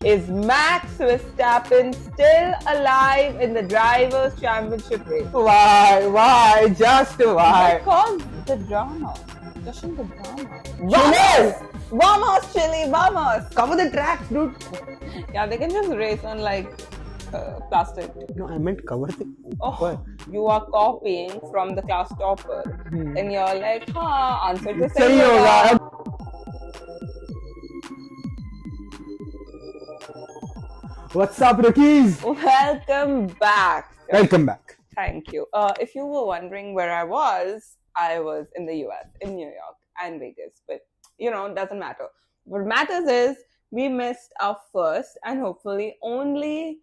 Is Max Verstappen still alive in the Drivers' Championship race? Why? Just why? Because the drama. Just the drama. Chilies! Vamos, Chile, vamos! Cover the tracks, dude. Yeah, they can just race on like plastic. No, I meant cover the... Oh, you are copying from the class topper. And you're like, answer to Sahi hoga. What's up, rookies? Welcome back. Welcome back. Thank you. If you were wondering where I was in the US, in New York and Vegas. But, it doesn't matter. What matters is we missed our first and hopefully only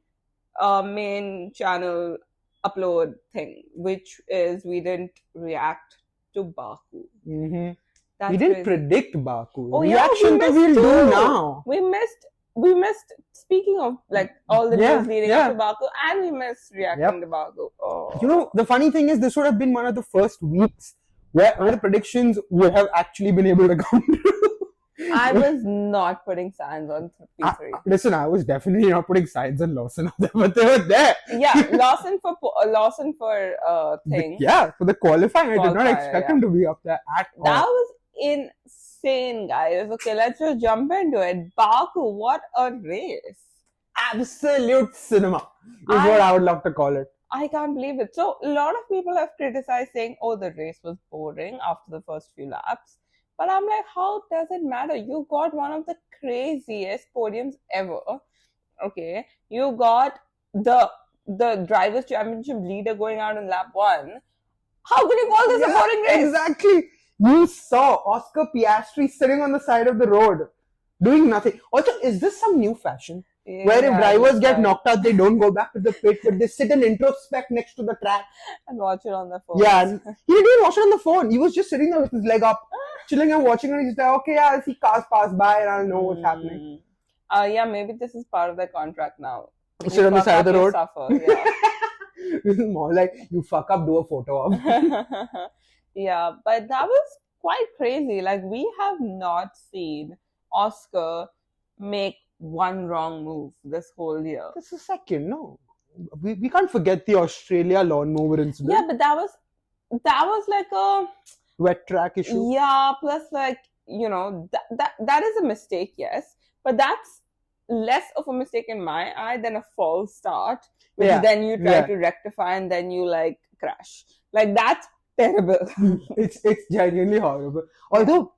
main channel upload thing, which is we didn't react to Baku. Mm-hmm. That's We didn't crazy. predict Baku. Oh, yeah, Reaction we to we'll missed do too. now. We missed speaking of like all the Yeah, news leading yeah. up to Baku, and we missed reacting to Baku. Oh. The funny thing is this would have been one of the first weeks where the predictions would have actually been able to come true. I was not putting signs on P3. Listen, I was definitely not putting signs on Lawson, but they were there. Yeah, Lawson for thing. Yeah, for the qualifying, I did not Qualifier, expect yeah. him to be up there at all. That was insane, guys. Okay, let's just jump into it. Baku, what a race. Absolute cinema is what I would love to call it. I can't believe it. So, a lot of people have criticized saying, oh, the race was boring after the first few laps. But I'm like, how does it matter? You got one of the craziest podiums ever. Okay. You got the Drivers' Championship leader going out in lap 1. How can you call this a boring race? Exactly. You saw Oscar Piastri sitting on the side of the road, doing nothing. Also, is this some new fashion? Where if drivers get knocked out, they don't go back to the pit, but they sit and introspect next to the track. And watch it on the phone. Yeah, and he didn't watch it on the phone. He was just sitting there with his leg up, chilling and watching, and he's like, okay, I'll see cars pass by and I'll know what's happening. Yeah, maybe this is part of their contract now. Sit on the side of the road. Suffer, yeah. This is more like, you fuck up, do a photo of. Yeah, but that was quite crazy. Like, we have not seen Oscar make one wrong move this whole year. This is second, no. We can't forget the Australia lawnmower incident. Yeah, but that was like a Wet track issue. Yeah, plus like, that is a mistake, yes. But that's less of a mistake in my eye than a false start, which then you try to rectify and then you like crash. Like, that's terrible. It's genuinely horrible. Although,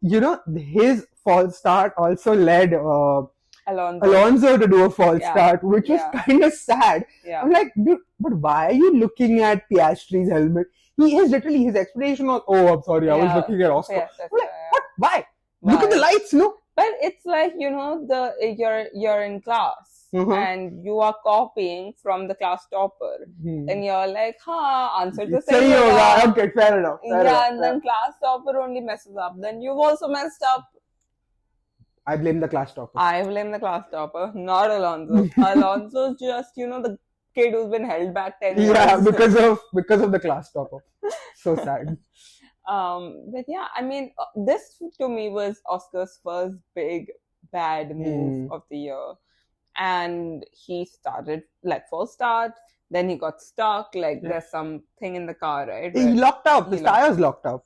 his false start also led Alonso to do a false start, which was kind of sad. Yeah. I'm like, dude, but why are you looking at Piastri's helmet? He is literally, his explanation was, oh, I'm sorry, I was looking at Oscar. Yes, I'm like, what? Why? Look at the lights, no? But it's like, you're in class and you are copying from the class topper and you're like, answer to Sahi hoga. Okay, fair enough. Then class topper only messes up. Then you've also messed up. I blame the class topper. I blame the class topper, not Alonso. Alonso's just, the kid who's been held back 10 years. Yeah, because of the class topper. So sad. But yeah, I mean, this to me was Oscar's first big bad move of the year. And he started like false start, then he got stuck, like there's something in the car, right? He locked up, his tires locked up.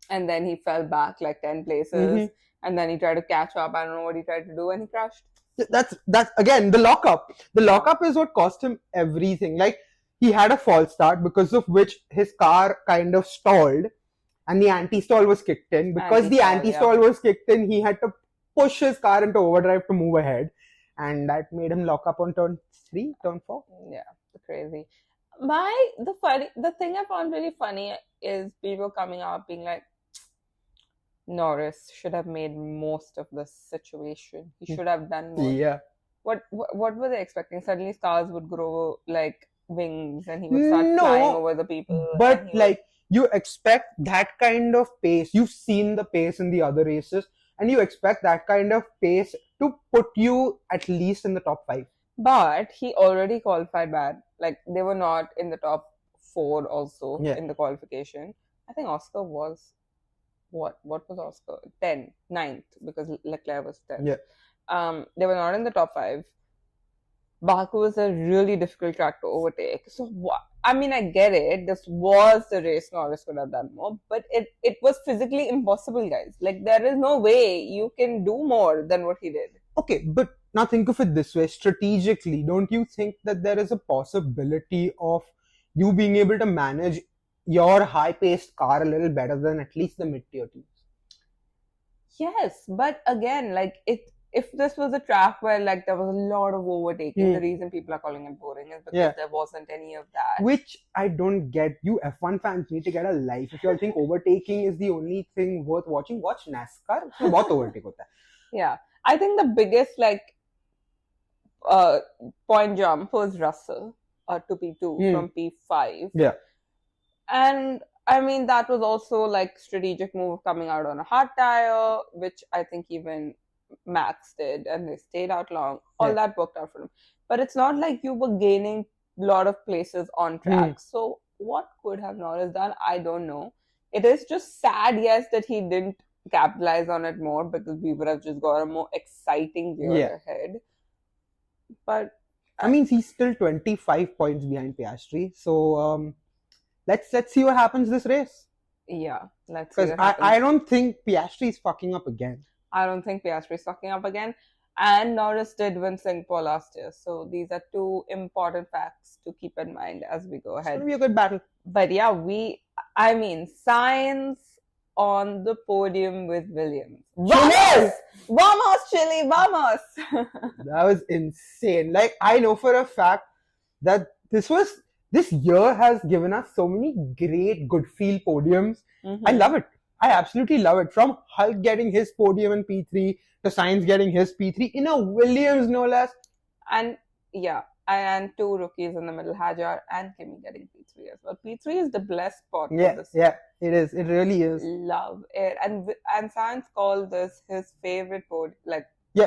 And then he fell back like 10 places. And then he tried to catch up. I don't know what he tried to do, and he crashed. That's again the lockup. The lockup is what cost him everything. Like, he had a false start because of which his car kind of stalled, and the anti-stall was kicked in. Because the anti-stall was kicked in, he had to push his car into overdrive to move ahead, and that made him lock up on turn 4. Yeah, crazy. The thing I found really funny is people coming out being like, Norris should have made most of the situation. He should have done more. Yeah. What were they expecting? Suddenly cars would grow like wings and he would start flying over the people. But you expect that kind of pace. You've seen the pace in the other races, and you expect that kind of pace to put you at least in the top 5. But he already qualified bad. Like, they were not in the top 4 also in the qualification. I think Oscar was what was Oscar? 9th, because Leclerc was 10th. Yeah. They were not in the top 5. Baku is a really difficult track to overtake. So, I mean, I get it. This was the race Norris could have done more, but it was physically impossible, guys. Like, there is no way you can do more than what he did. Okay, but now think of it this way. Strategically, don't you think that there is a possibility of you being able to manage your high-paced car a little better than at least the mid-tier teams? Yes, but again, like if this was a track where like there was a lot of overtaking, the reason people are calling it boring is because there wasn't any of that. Which I don't get. You F1 fans need to get a life. If you all think overtaking is the only thing worth watching, watch NASCAR. उसमें बहुत overtake होता है. Yeah, I think the biggest like point jump was Russell to P2 from P5. Yeah, and I mean that was also like strategic move coming out on a hard tire, which I think even Max did, and they stayed out long. All that worked out for him. But it's not like you were gaining a lot of places on track. So what could have Norris done? I don't know. It is just sad, yes, that he didn't capitalize on it more because we would have just got a more exciting year ahead. But I mean, he's still 25 points behind Piastri. So let's see what happens this race. Yeah, let's see. Because I don't think Piastri is fucking up again. I don't think Piastri is fucking up again. And Norris did win Singapore last year. So these are two important facts to keep in mind as we go ahead. It's going to be a good battle. But yeah, Sainz on the podium with Williams. Vamos! Vamos, Chile, vamos! That was insane. Like, I know for a fact that this year has given us so many great good feel podiums. I love it. I absolutely love it. From Hulk getting his podium in P3 to Sainz getting his P3 in a Williams, no less. And yeah, and two rookies in the middle, Hajar and Kimi getting P3 as well. P3 is the blessed spot for this. Yeah, it is. It really is. Love it. And Sainz called this his favorite podium. Like, he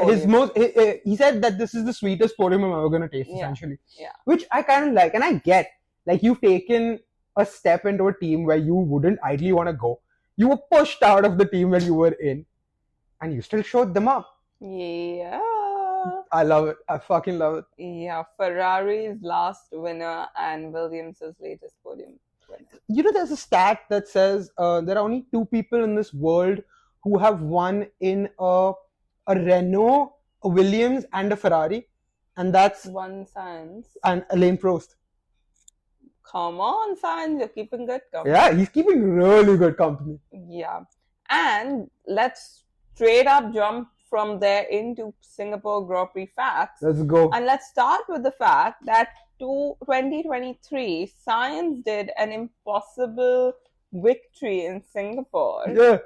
said that this is the sweetest podium I'm ever going to taste, essentially. Yeah. Which I kind of like. And I get, like, you've taken a step into a team where you wouldn't ideally want to go. You were pushed out of the team that you were in, and you still showed them up. Yeah. I love it. I fucking love it. Yeah, Ferrari's last winner and Williams' latest podium winner. You know, there's a stat that says there are only two people in this world who have won in a Renault, a Williams, and a Ferrari, and that's one Sainz and Alain Prost. Come on, Sainz, you're keeping good company. Yeah, he's keeping really good company. Yeah. And let's straight up jump from there into Singapore Grand Prix facts. Let's go. And let's start with the fact that 2023, Sainz did an impossible victory in Singapore. Yeah.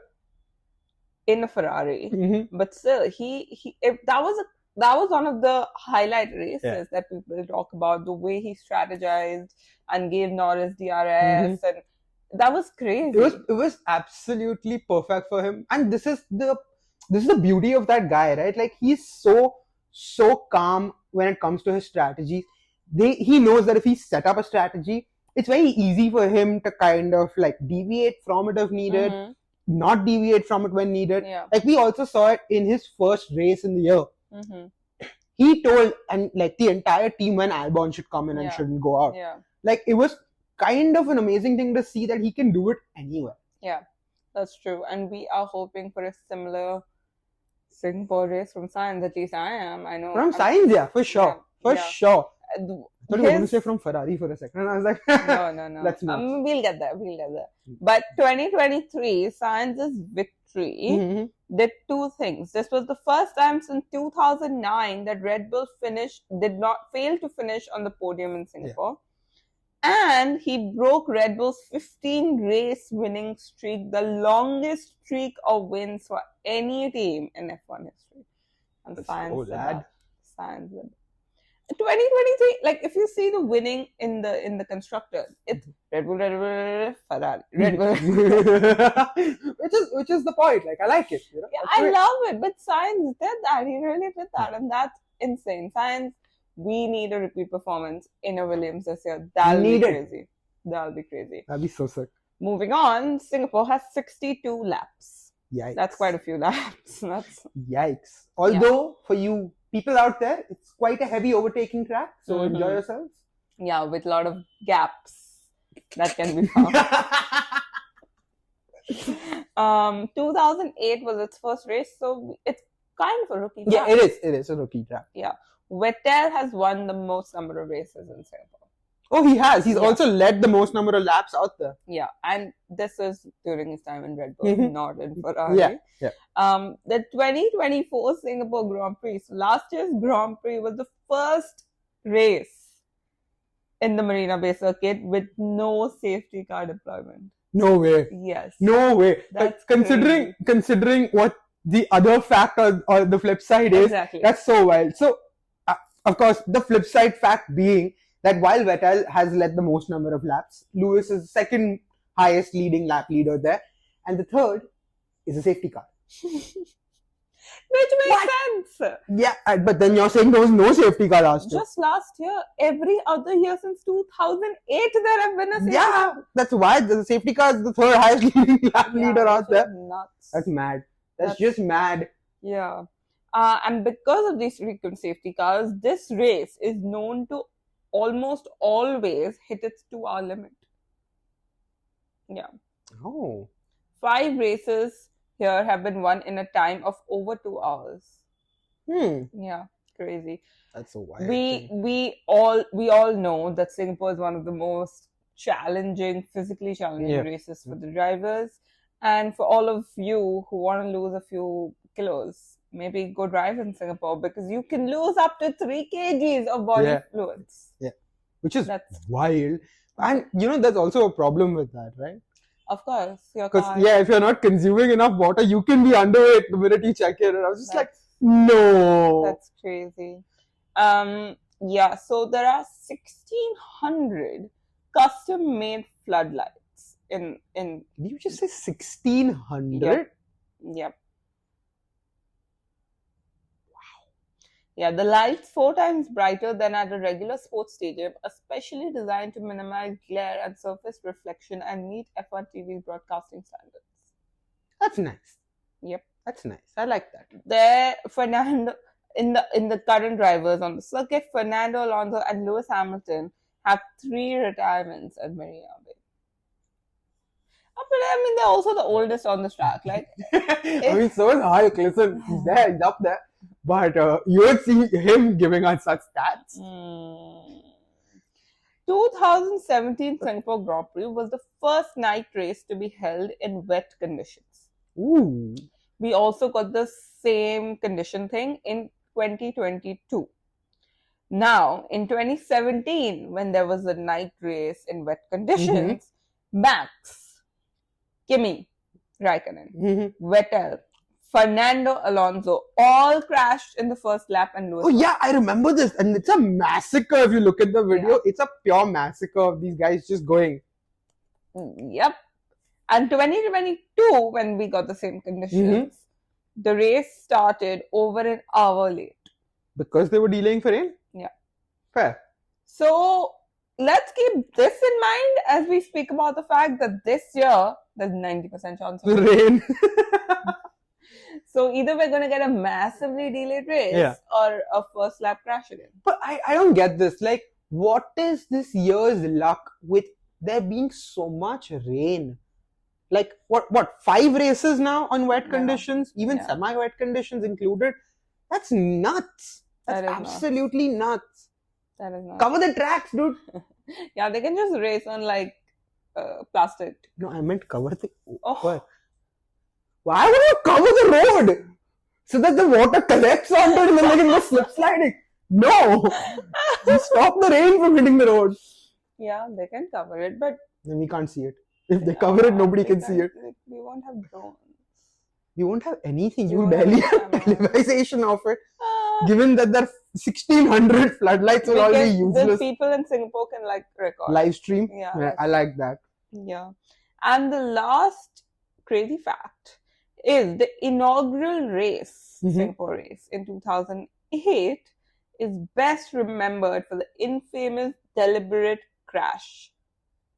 In a Ferrari. But still, that was one of the highlight races that people talk about, the way he strategized and gave Norris DRS, and that was crazy. It was absolutely perfect for him, and this is the beauty of that guy, right? Like, he's so calm when it comes to his strategies. He knows that if he set up a strategy, it's very easy for him to kind of like deviate from it if needed, not deviate from it when needed. Yeah. Like, we also saw it in his first race in the year. He told the entire team when Albon should come in and shouldn't go out. Yeah. Like, it was kind of an amazing thing to see that he can do it anywhere. Yeah, that's true. And we are hoping for a similar Singapore race from Sainz. At least I am. I know. From Sainz, yeah, for sure. Yeah, sure. I thought you were going to say from Ferrari for a second. And I was like, no. Let's not. We'll get there. But 2023, Sainz's victory did two things. This was the first time since 2009 that Red Bull did not fail to finish on the podium in Singapore. And he broke Red Bull's 15 race winning streak, the longest streak of wins for any team in F1 history. And Sainz did. 2023, like, if you see the winning in the constructors, it's Red Bull, Ferrari, Red Bull. which is the point. Like, I like it. You know? Yeah, I love it. But Sainz did that. He really did that, and that's insane. Sainz, we need a repeat performance in a Williams this year. That'll be crazy. That'd be so sick. Moving on, Singapore has 62 laps. Yikes. That's quite a few laps. Yikes. Although, for you people out there, it's quite a heavy overtaking track. So enjoy yourselves. Yeah, with a lot of gaps that can be found. 2008 was its first race, so it's kind of a rookie track. Yeah, it is. It is a rookie track. Yeah. Vettel has won the most number of races in Singapore. Oh, he has. He's also led the most number of laps out there. Yeah, and this is during his time in Red Bull, not in Ferrari. Yeah. The 2024 Singapore Grand Prix. So last year's Grand Prix was the first race in the Marina Bay circuit with no safety car deployment. No way. Yes. No way. That's considering what the other fact or the flip side is, that's so wild. So, of course, the flip side fact being that while Vettel has led the most number of laps, Lewis is the second highest leading lap leader there, and the third is a safety car. Which makes sense. Yeah, but then you're saying there was no safety car last year. Just last year, every other year since 2008, there have been a safety car. Yeah, that's why the safety car is the third highest leading lap leader out there. Nuts. That's mad. That's just mad. Yeah. And because of these frequent safety cars, this race is known to almost always hit its 2-hour limit. Yeah. Oh. 5 races here have been won in a time of over 2 hours. Yeah, crazy. That's so wild. We all know that Singapore is one of the most physically challenging races for the drivers. And for all of you who want to lose a few kilos, maybe go drive in Singapore, because you can lose up to 3 kgs of body fluids. Yeah, which is wild. And there's also a problem with that, right? Of course. Because, if you're not consuming enough water, you can be underweight the minute you check in. And I was just like, no. That's crazy. Yeah, so there are 1,600 custom-made floodlights in. Did you just say 1,600? Yep. Yeah, the lights 4 times brighter than at a regular sports stadium, especially designed to minimize glare and surface reflection and meet F1 TV's broadcasting standards. That's nice. Yep, that's nice. I like that. There, Fernando in the current drivers on the circuit, Fernando Alonso and Lewis Hamilton have 3 retirements at Marina Bay. But I mean, they're also the oldest on the track. Like, I mean, so is Hulk. Listen, he's there. He's up there. But you would see him giving us such stats. 2017 Singapore Grand Prix was the first night race to be held in wet conditions. Ooh. We also got the same condition thing in 2022. Now, in 2017, when there was a night race in wet conditions, Max, Kimi Raikkonen, Vettel, Fernando Alonso all crashed in the first lap and Lewis. Oh yeah, I remember this, and it's a massacre. If you look at the video, it's a pure massacre of these guys just going. Yep. And 2022, when we got the same conditions, the race started over an hour late. Because they were delaying for rain? Yeah. Fair. So let's keep this in mind as we speak about the fact that this year there's 90% chance of rain. So either we're going to get a massively delayed race or a first lap crash again. But I don't get this. Like, what is this year's luck with there being so much rain? Like, what 5 races now on wet conditions? Even semi-wet conditions included? That's nuts. That's absolutely nuts. That is nuts. Cover the tracks, dude. Yeah, they can just race on like plastic. No, I meant cover the... Oh. Why would you cover the road? So that the water collects onto it and then they can go slip sliding. No! Just stop the rain from hitting the road. Yeah, they can cover it, but... Then we can't see it. If they cover it, nobody can see it. Like, we won't have drones. We won't have anything. You barely have televisation of it. Given that there are 1,600 floodlights will all be useless. The people in Singapore can like record. Live stream? Yeah. I like that. Yeah. And the last crazy fact is the inaugural race, Singapore race in 2008 is best remembered for the infamous deliberate crash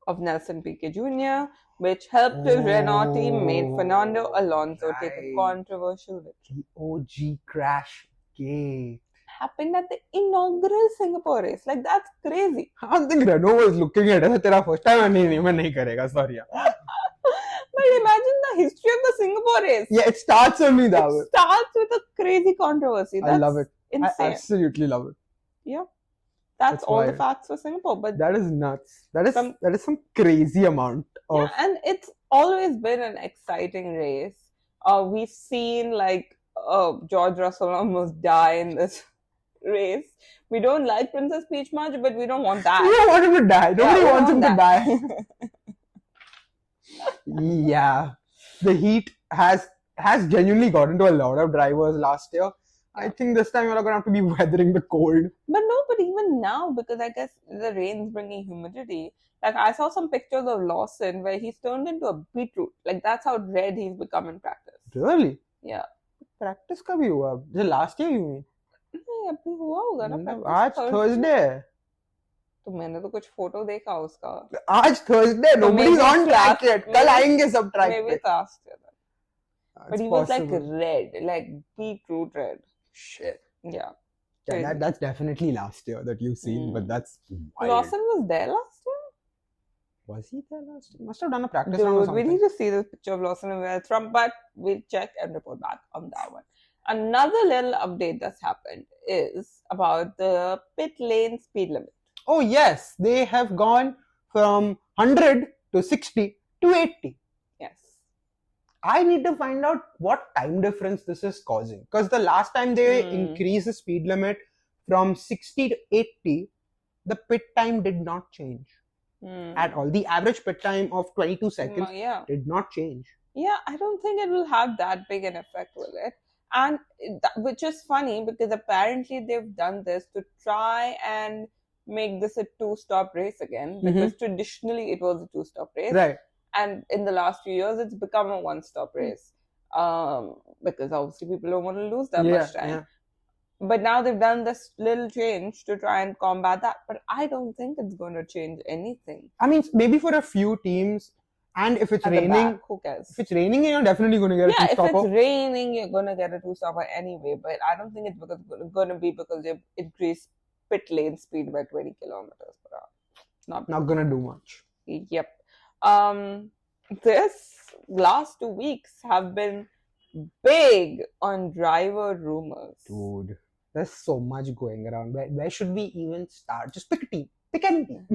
of Nelson Piquet Jr., which helped his Renault teammate Fernando Alonso take a controversial victory. The OG crash gate. happened at the inaugural Singapore race. Like, that's crazy. I don't think Renault was looking at it. Tera first time nahi karega, sorry. But imagine the history of the Singapore race. Yeah, it starts only that way. It starts with a crazy controversy. That's I love it. insane. I absolutely love it. Yeah. That's all wild. the facts for Singapore. But that is nuts. That is some crazy amount of... Yeah, and it's always been an exciting race. We've seen like George Russell almost die in this race. We don't like Princess Peach much, but we don't want that. We don't want him to die. Nobody wants him to die. Yeah. The heat has genuinely gotten to a lot of drivers last year. I think this time you're going to have to be weathering the cold. But no, but even now, because I guess the rain's bringing humidity. Like, I saw some pictures of Lawson where he's turned into a beetroot. Like, that's how red he's become in practice. Really? Yeah. Practice कभी हुआ? The last year you mean? नहीं, अभी हुआ होगा ना practice. आज Thursday. तो मैंने तो कुछ फोटो देखा उसका. आज Thursday. Nobody's on track yet. कल आएंगे सब track पे. Maybe it's last year. But he was like red, like beetroot red. Shit. Yeah. That's definitely last year that you've seen, but that's wild. Lawson was there last year? Was he there last year? Must have done a practice Dude, run or something. we need to see the picture of Lawson and where it's from, but we'll check and report back on that one. Another little update that's happened is about the pit lane speed limit. Oh yes, they have gone from 100 to 60 to 80. Yes. I need to find out what time difference this is causing. Because the last time they increased the speed limit from 60 to 80, the pit time did not change at all. The average pit time of 22 seconds did not change. Yeah, I don't think it will have that big an effect, will it? And which is funny because apparently they've done this to try and make this a two-stop race again. Because traditionally it was a two-stop race. Right. And in the last few years, it's become a one-stop race. Because obviously people don't want to lose that much time. Yeah. But now they've done this little change to try and combat that. But I don't think it's going to change anything. I mean, maybe for a few teams, and if it's raining, back, who cares? If it's raining, you're definitely going to get a two-stopper. Yeah, if it's raining, you're going to get a two-stopper anyway. But I don't think it's going to be because they've increased pit lane speed by 20 kilometers per hour. Not going to do much. Yep. This last 2 weeks have been big on driver rumors. Dude, there's so much going around. Where should we even start? Just pick a team. Pick any team.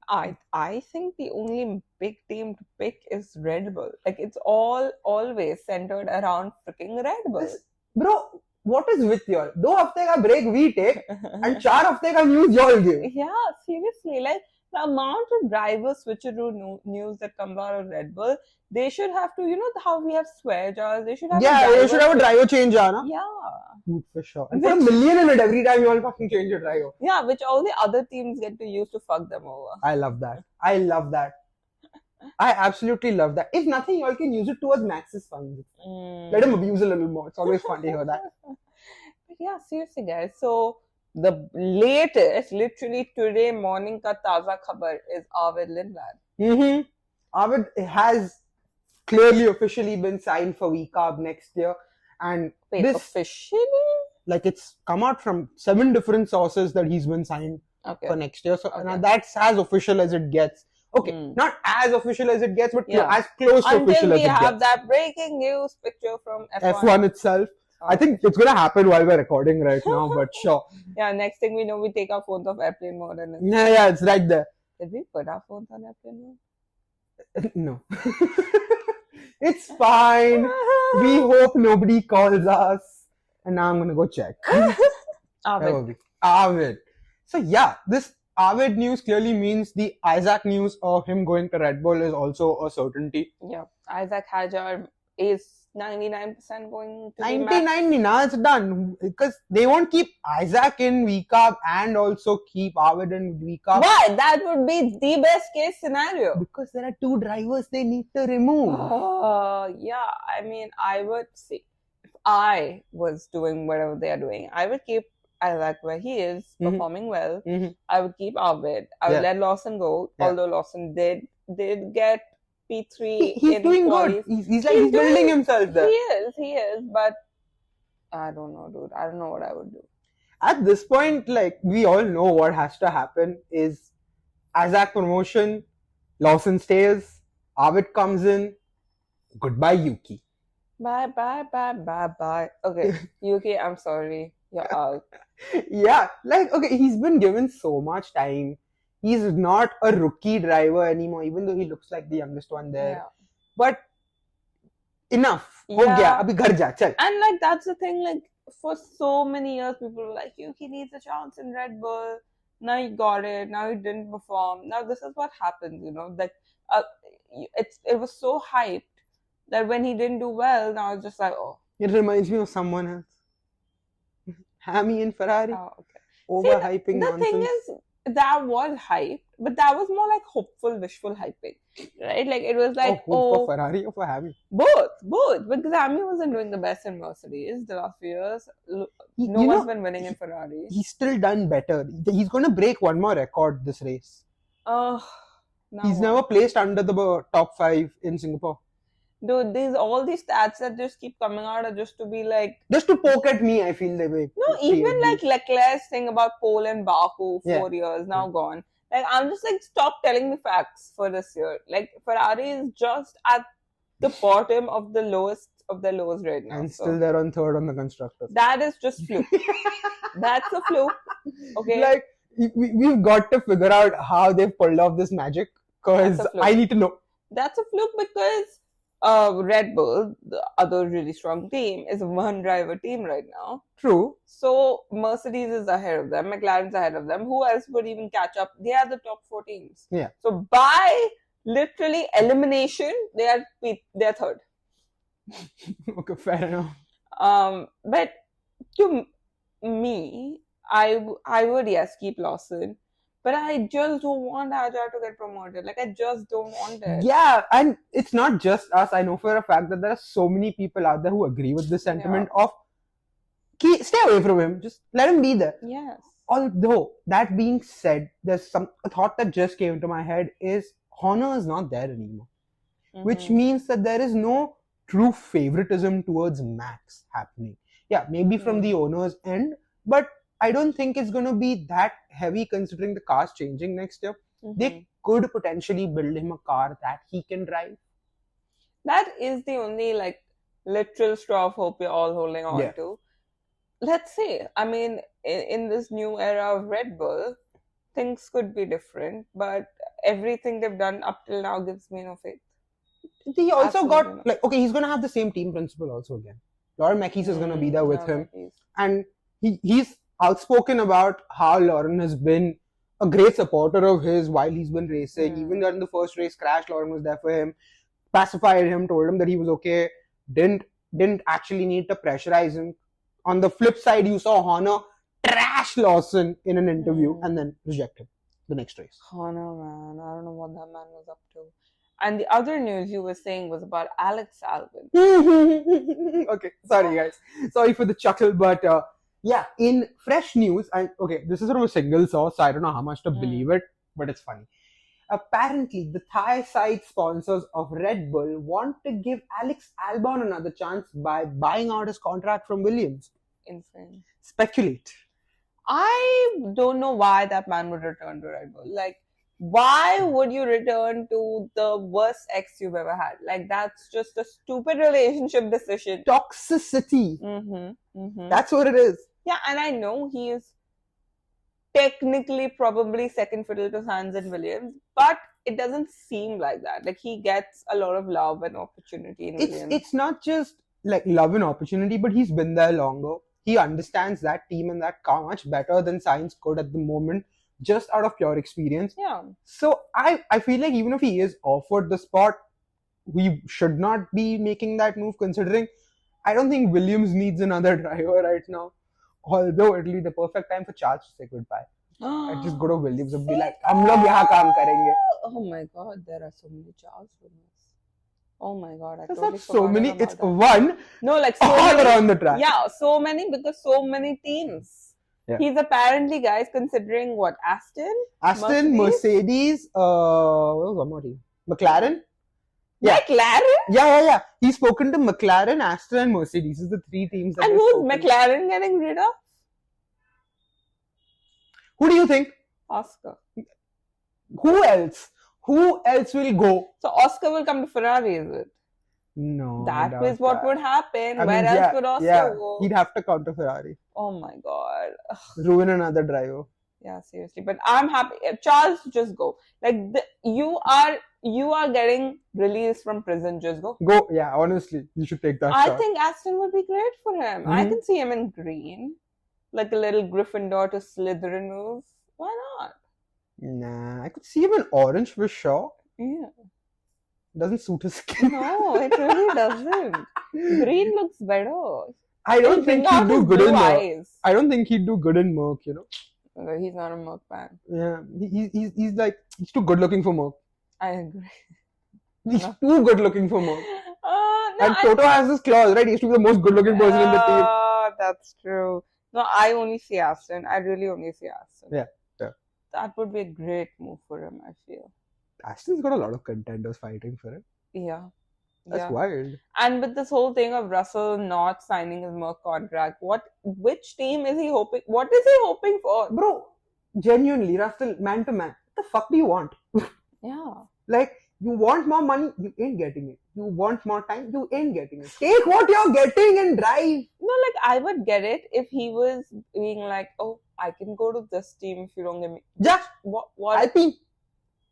I think the only big team to pick is Red Bull. Like, it's always centered around freaking Red Bull. Bro, what is with y'all? 2 hafte ka break we take and 4 hafte ka news y'all give. Yeah, seriously. Like, the amount of driver switcheroo news that comes out of Red Bull, they should have to, you know how we have swear jars, they should have they should have a driver change, na? Yeah. Dude, for sure. And put $1 million in it every time you all fucking change your driver. Yeah, which all the other teams get to use to fuck them over. I love that. I absolutely love that. If nothing, you all can use it towards Max's funds. Let him abuse a little more. It's always fun to hear that. But yeah, seriously guys. So, the latest, literally today morning ka taza khabar is Arvid Lindblad. Arvid has clearly officially been signed for VCARB next year. And this officially? Like, it's come out from 7 different sources that he's been signed for next year. So now that's as official as it gets. Okay, not as official as it gets, but as close to official as it gets. Until we have that breaking news picture from F1 itself. I think it's going to happen while we're recording right now, but sure. Yeah, next thing we know, we take our phones off airplane mode. And it's right there. Did we put our phones on airplane mode? No. It's fine. We hope nobody calls us. And now I'm going to go check. Arvid. So yeah, this Arvid news clearly means the Isaac news of him going to Red Bull is also a certainty. Yeah, Isaac Hajar is 99% going to 99, now it's done. Because they won't keep Isaac in VCARB and also keep Arvid in VCARB. Why? That would be the best case scenario. Because there are 2 drivers they need to remove. Yeah, I mean, I would see. If I was doing whatever they are doing, I would keep Isaac where he is, performing well. I would keep Arvid. I would let Lawson go, although Lawson did get P3. He's doing good. He's building himself there. He is, but I don't know, dude. I don't know what I would do. At this point, like, we all know what has to happen is Isaac promotion, Lawson stays, Arvid comes in, goodbye Yuki. Bye. Okay, Yuki, I'm sorry. You're out. Yeah, like, okay, he's been given so much time. He's not a rookie driver anymore, even though he looks like the youngest one there. Yeah. But enough. Ho Yeah. gaya, abhi ghar ja, chal. And like that's the thing, like for so many years people were like, Yuki needs a chance in Red Bull. Now he got it, now he didn't perform. Now this is what happens, like it was so hyped that when he didn't do well, now it's just like, oh. It reminds me of someone else. Hammy and Ferrari. Oh, okay. Overhyping the nonsense. thing is, that was hype, but that was more like hopeful, wishful hyping, right? Like it was like, for Ferrari or for Hammy? Both, because Hammy wasn't doing the best in Mercedes the last few years. No one's been winning in Ferrari. He's still done better. He's going to break one more record this race. He's never placed under the top 5 in Singapore. Dude, all these stats that just keep coming out are just to be like... Just to poke at me, I feel they make. No, even like Leclerc's thing about pole and Baku, 4 years, now gone. Like, I'm just like, stop telling me facts for this year. Like, Ferrari is just at the bottom of the lowest of the lowest right now. And still they're on 3rd on the constructors. That is just fluke. That's a fluke. Okay. Like, we've got to figure out how they've pulled off this magic, because I need to know. That's a fluke because Red Bull, the other really strong team, is a one-driver team right now. True. So Mercedes is ahead of them, McLaren's ahead of them. Who else would even catch up? They are the top 4 teams. Yeah. So by literally elimination, they are 3rd. Okay, fair enough. But to me, I would keep Lawson. But I just don't want Aja to get promoted. Like, I just don't want it. Yeah, and it's not just us. I know for a fact that there are so many people out there who agree with this sentiment of, stay away from him. Just let him be there. Yes. Although, that being said, there's a thought that just came to my head is, Honor is not there anymore. Mm-hmm. Which means that there is no true favoritism towards Max happening. Yeah, maybe from the owner's end, but I don't think it's going to be that heavy considering the car's changing next year. Mm-hmm. They could potentially build him a car that he can drive. That is the only literal straw of hope we're all holding on to. Let's see. I mean, in this new era of Red Bull, things could be different, but everything they've done up till now gives me no faith. He also got, he's going to have the same team principal also again. Lauren Mackey's is going to be there with him. And he's outspoken about how Lauren has been a great supporter of his while he's been racing. Even during the first race crash, Lauren was there for him, pacified him, told him that he was okay, didn't actually need to pressurize him. On the flip side, you saw Horner trash Lawson in an interview and then reject him the next race. Horner, man, I don't know what that man was up to. And the other news you were saying was about Alex Albon. Okay, sorry guys. Sorry for the chuckle, but in fresh news, and this is sort of a single source, so I don't know how much to believe it, but it's funny. Apparently, the Thai side sponsors of Red Bull want to give Alex Albon another chance by buying out his contract from Williams. Insane. Speculate. I don't know why that man would return to Red Bull. Why would you return to the worst ex you've ever had? That's just a stupid relationship decision. Toxicity. That's what it is. Yeah, and I know he is technically probably second fiddle to Sainz and Williams, but it doesn't seem like that. He gets a lot of love and opportunity in Williams. It's not just love and opportunity, but he's been there longer. He understands that team and that car much better than Sainz could at the moment, just out of pure experience. Yeah. So I feel like even if he is offered the spot, we should not be making that move, considering I don't think Williams needs another driver right now. Although it'll be the perfect time for Charles to say goodbye. I just go to Williams and be like, "Hum log yahan kaam karenge." Oh my God, there are so many Charles rumors. Oh my God, I There's totally not so many. It's that. One. No, so all many, around the track. Yeah, so many because so many teams. Yeah. He's apparently, guys, considering what? Aston, Mercedes, what was one more team? McLaren. Yeah. McLaren? Yeah. He's spoken to McLaren, Aston, and Mercedes. These are the 3 teams. And who's McLaren getting rid of? Who do you think? Oscar. Who else? Who else will go? So Oscar will come to Ferrari, is it? No. That is what would happen. I Where mean, else would Oscar go? He'd have to counter Ferrari. Oh my god. Ruin another driver. Yeah, seriously. But I'm happy. Charles, just go. Like you are getting released from prison. Just go. Go. Yeah, honestly, you should take that I shot. think Aston would be great for him. I can see him in green, like a little Gryffindor to Slytherin move. Why not? Nah, I could see him in orange for sure. Yeah. Doesn't suit his skin. No, it really doesn't. Green looks better. I don't think he'd do good in Merc. I don't think he'd do good in Merc, you know. He's not a Merc fan. Yeah, he's too good looking for Merc. I agree. He's too good looking for Merc. No, and Toto has his clause, right? He's to be the most good looking person in the team. That's true. No, I only see Aston. I really only see Aston. Yeah. That would be a great move for him, I feel. Aston's got a lot of contenders fighting for it. Yeah. That's wild. And with this whole thing of Russell not signing his Merc contract, which team is he hoping? What is he hoping for? Bro, genuinely, Russell, man to man, what the fuck do you want? Yeah. Like, you want more money, you ain't getting it. You want more time, you ain't getting it. Take what you're getting and drive. No, like, I would get it if he was being like, oh, I can go to this team if you don't give me. Yeah. What? Alpine.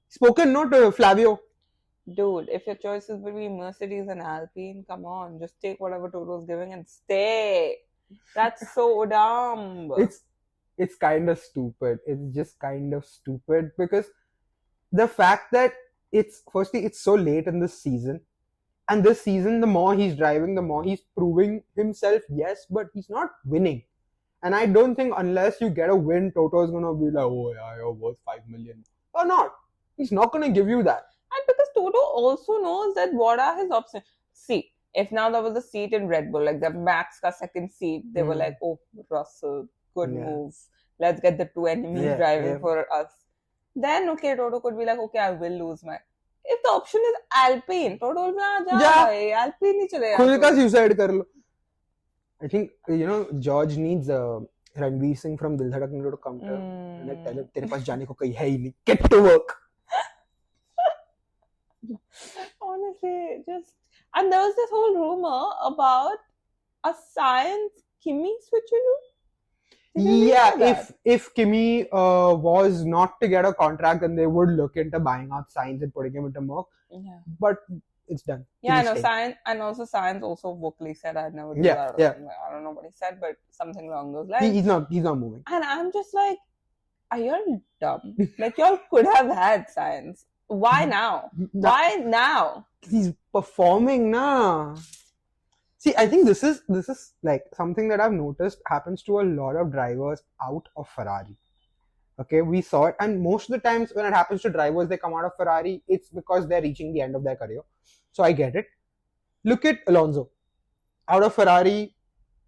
Spoken note to Flavio. Dude, if your choice is between Mercedes and Alpine, come on, just take whatever Toto's giving and stay. That's so dumb. It's kind of stupid. It's just kind of stupid because the fact that it's so late in this season, and this season the more he's driving, the more he's proving himself. Yes, but he's not winning. And I don't think unless you get a win, Toto's gonna be like, oh yeah, you're worth 5 million or not. He's not gonna give you that. And because Toto also knows that what are his options. See, if now there was a seat in Red Bull, like the Max ka second seat, they were like, oh, Russell, good move. Let's get the two enemies driving for us. Then, okay, Toto could be like, okay, I will lose my... If the option is Alpine, Toto will be like, Alpine nahi chalega. Khud ka suicide kar lo. I think, George needs Ranveer Singh from Dil Dhadakne to come to like, tell him, tere paas jaane ko kahin hai hi nahi. Get to work. Honestly, and there was this whole rumor about a Science Kimi switcheroo. Yeah, if Kimi was not to get a contract, then they would look into buying out Sainz and putting him into Merc. Yeah. But it's done. Yeah, I know. Sainz also vocally said I'd never do that. Yeah. I don't know what he said, but something along those lines. He's not moving. And I'm just like, are you dumb? Like, y'all could have had Sainz. Why now? Why now? He's performing now. See, I think this is like something that I've noticed happens to a lot of drivers out of Ferrari. Okay, we saw it, and most of the times when it happens to drivers, they come out of Ferrari, it's because they're reaching the end of their career. So I get it. Look at Alonso. Out of Ferrari,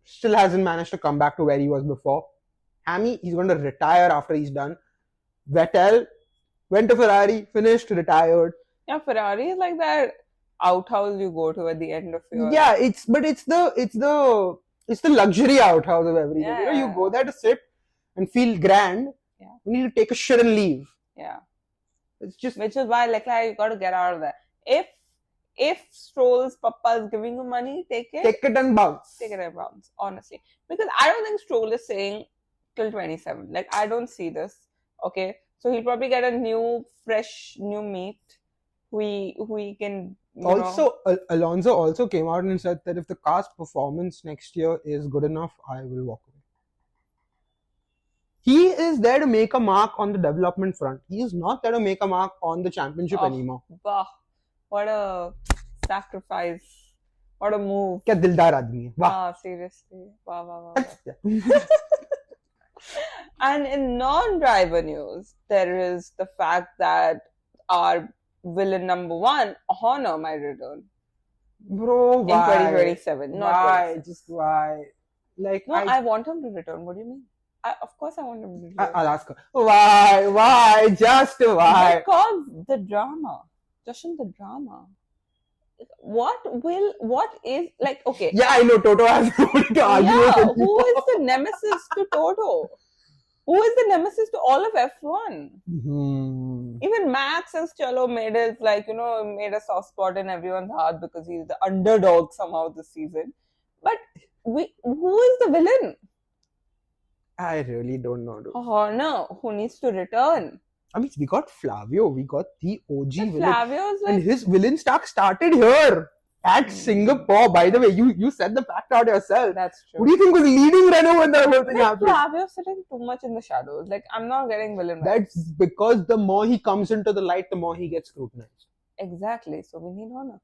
still hasn't managed to come back to where he was before. Hammy, he's going to retire after he's done. Vettel went to Ferrari, finished, retired. Yeah, Ferrari is like that outhouse you go to at the end of your... Yeah, it's the luxury outhouse of everything. Yeah. You go there to sit and feel grand. Yeah. You need to take a shit and leave. Yeah. It's just... Which is why Leclerc, you got to get out of there. If Stroll's papa is giving you money, take it. Take it and bounce. Take it and bounce, honestly. Because I don't think Stroll is saying till 27. Like, I don't see this. Okay? So he'll probably get a fresh meat who he can... Also, Alonso also came out and said that if the car's performance next year is good enough, I will walk away. He is there to make a mark on the development front. He is not there to make a mark on the championship anymore. Bah, what a sacrifice. What a move. Kya dildar aadmi hai. Wow, seriously. Wow. And in non-driver news, there is the fact that our villain number one, Honor, might return. Bro, why? In 2027. Why? Just why? Like, no, I want him to return. What do you mean? Of course I want him to return. I'll ask her. Why? Just why? Because the drama. Just in the drama. What is, like, okay. Yeah, I know, Toto has nobody to argue with. Who is the nemesis to Toto? Who is the nemesis to all of F1? Hmm. Even Max as Chalo made it made a soft spot in everyone's heart because he's the underdog somehow this season. But who is the villain? I really don't know. Dude. Horner, who needs to return. I mean, we got Flavio. We got the OG villain. Flavio's and his villain stack started here at Singapore. By the way, you said the fact out yourself. That's true. Who do you think was leading Renault when that whole thing happened? Flavio's sitting too much in the shadows. Like, I'm not getting villain vibes. That's because the more he comes into the light, the more he gets scrutinized. Exactly. So we need Horner.